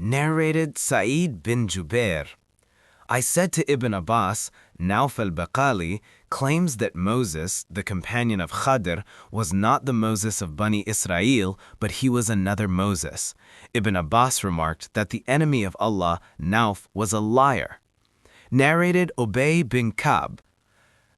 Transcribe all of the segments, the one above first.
Narrated Sa'id bin Jubair. I said to Ibn Abbas, Nauf al-Baqali claims that Moses, the companion of Khadr, was not the Moses of Bani Israel, but he was another Moses. Ibn Abbas remarked that the enemy of Allah, Nauf, was a liar. Narrated Ubay bin Ka'b.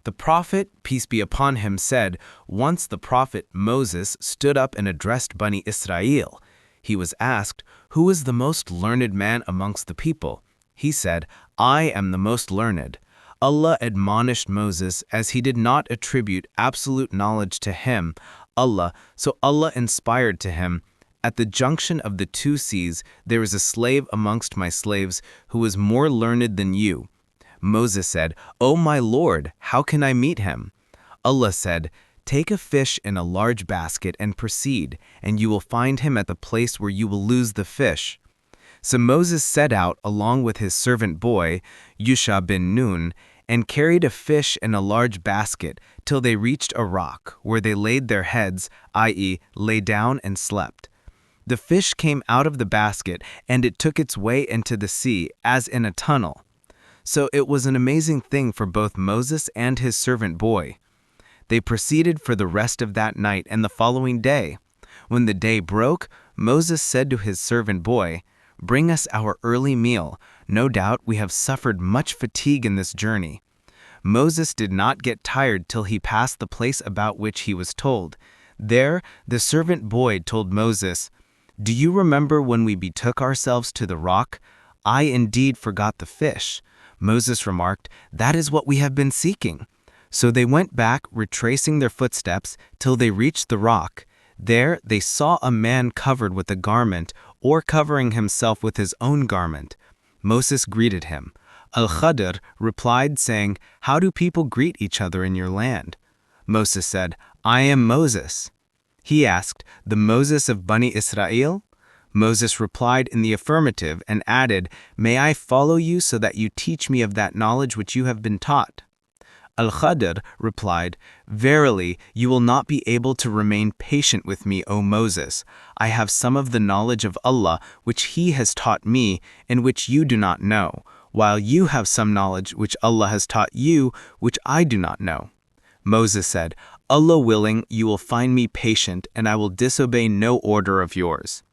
The Prophet, peace be upon him, said, once the Prophet Moses stood up and addressed Bani Israel. He was asked, who is the most learned man amongst the people? He said, I am the most learned. Allah admonished Moses as he did not attribute absolute knowledge to him, Allah, so Allah inspired to him, at the junction of the two seas there is a slave amongst my slaves who is more learned than you. Moses said, O my Lord, how can I meet him? Allah said, take a fish in a large basket and proceed, and you will find him at the place where you will lose the fish. So Moses set out along with his servant boy, Yusha bin Nun, and carried a fish in a large basket till they reached a rock, where they laid their heads, i.e., lay down and slept. The fish came out of the basket, and it took its way into the sea, as in a tunnel. So it was an amazing thing for both Moses and his servant boy. They proceeded for the rest of that night and the following day. When the day broke, Moses said to his servant boy, bring us our early meal. No doubt we have suffered much fatigue in this journey. Moses did not get tired till he passed the place about which he was told. There, the servant boy told Moses, do you remember when we betook ourselves to the rock? I indeed forgot the fish. Moses remarked, that is what we have been seeking. So they went back, retracing their footsteps, till they reached the rock. There they saw a man covered with a garment, or covering himself with his own garment. Moses greeted him. Al-Khadr replied, saying, how do people greet each other in your land? Moses said, I am Moses. He asked, the Moses of Bani Israel? Moses replied in the affirmative and added, may I follow you so that you teach me of that knowledge which you have been taught? Al-Khadr replied, verily, you will not be able to remain patient with me, O Moses. I have some of the knowledge of Allah which He has taught me and which you do not know, while you have some knowledge which Allah has taught you which I do not know. Moses said, Allah willing, you will find me patient and I will disobey no order of yours.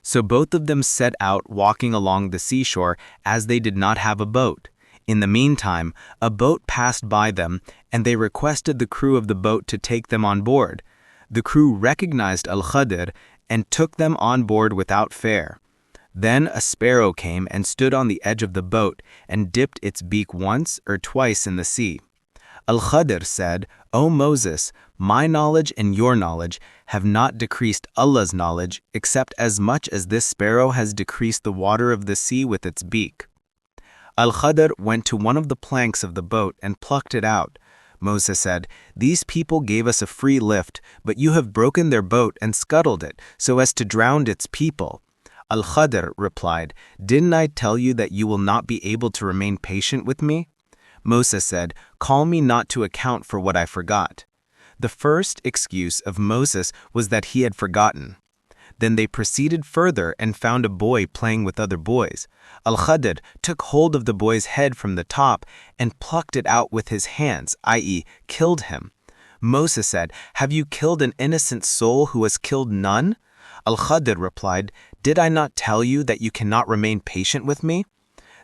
So both of them set out walking along the seashore as they did not have a boat. In the meantime, a boat passed by them, and they requested the crew of the boat to take them on board. The crew recognized Al-Khadr and took them on board without fare. Then a sparrow came and stood on the edge of the boat and dipped its beak once or twice in the sea. Al-Khadr said, O Moses, my knowledge and your knowledge have not decreased Allah's knowledge except as much as this sparrow has decreased the water of the sea with its beak. Al-Khadr went to one of the planks of the boat and plucked it out. Moses said, these people gave us a free lift, but you have broken their boat and scuttled it, so as to drown its people. Al-Khadr replied, didn't I tell you that you will not be able to remain patient with me? Moses said, call me not to account for what I forgot. The first excuse of Moses was that he had forgotten. Then they proceeded further and found a boy playing with other boys. Al-Khadr took hold of the boy's head from the top and plucked it out with his hands, i.e., killed him. Moses said, have you killed an innocent soul who has killed none? Al-Khadr replied, did I not tell you that you cannot remain patient with me?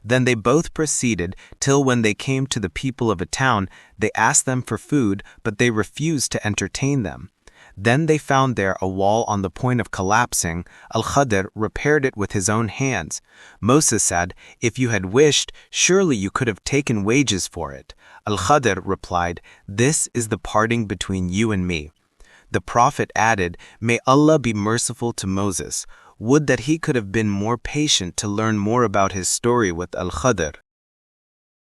Then they both proceeded till when they came to the people of a town, they asked them for food, but they refused to entertain them. Then they found there a wall on the point of collapsing. Al-Khadr repaired it with his own hands. Moses said, if you had wished, surely you could have taken wages for it. Al-Khadr replied, this is the parting between you and me. The Prophet added, may Allah be merciful to Moses. Would that he could have been more patient to learn more about his story with Al-Khadr.